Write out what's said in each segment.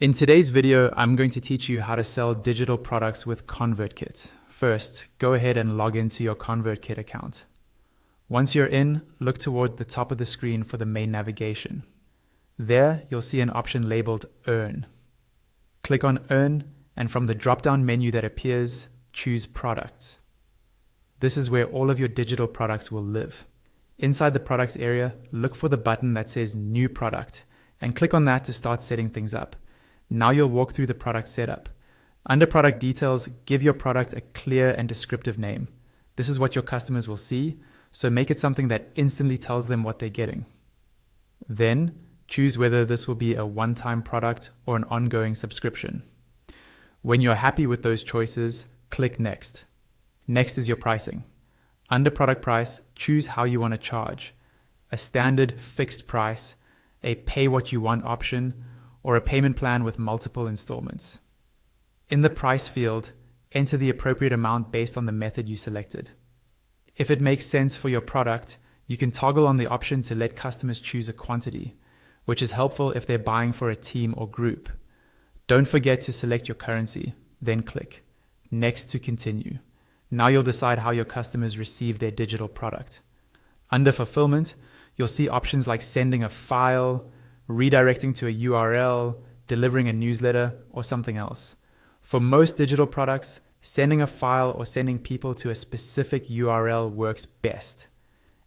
In today's video, I'm going to teach you how to sell digital products with ConvertKit. First, go ahead and log into your ConvertKit account. Once you're in, look toward the top of the screen for the main navigation. There, you'll see an option labeled Earn. Click on Earn, and from the drop-down menu that appears, choose Products. This is where all of your digital products will live. Inside the Products area, look for the button that says New Product, and click on that to start setting things up. Now you'll walk through the product setup. Under Product Details, give your product a clear and descriptive name. This is what your customers will see, so make it something that instantly tells them what they're getting. Then, choose whether this will be a one-time product or an ongoing subscription. When you're happy with those choices, click Next. Next is your pricing. Under Product Price, choose how you want to charge. A standard fixed price, a pay-what-you-want option, or a payment plan with multiple installments. In the price field, enter the appropriate amount based on the method you selected. If it makes sense for your product, you can toggle on the option to let customers choose a quantity, which is helpful if they're buying for a team or group. Don't forget to select your currency, then click Next to continue. Now you'll decide how your customers receive their digital product. Under Fulfillment, you'll see options like sending a file, redirecting to a URL, delivering a newsletter, or something else. For most digital products, sending a file or sending people to a specific URL works best.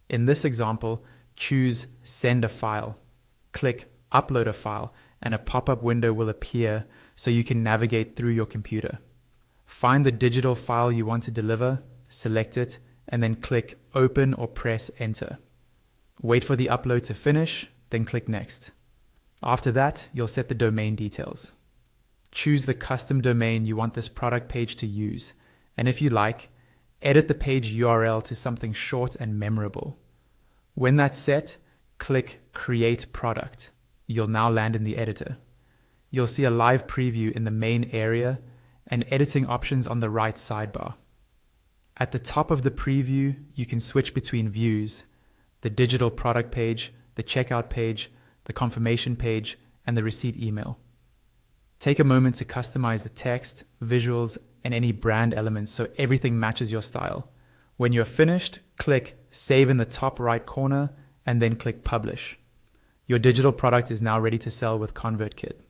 In this example, choose Send a File. Click Upload a File, and a pop-up window will appear so you can navigate through your computer. Find the digital file you want to deliver, select it, and then click Open or press Enter. Wait for the upload to finish, then click Next. After that, you'll set the domain details. Choose the custom domain you want this product page to use, and if you like, edit the page URL to something short and memorable. When that's set, click Create Product. You'll now land in the editor. You'll see a live preview in the main area and editing options on the right sidebar. At the top of the preview, you can switch between views: the digital product page, the checkout page, the confirmation page, and the receipt email. Take a moment to customize the text, visuals, and any brand elements so everything matches your style. When you're finished, click Save in the top right corner, and then click Publish. Your digital product is now ready to sell with ConvertKit.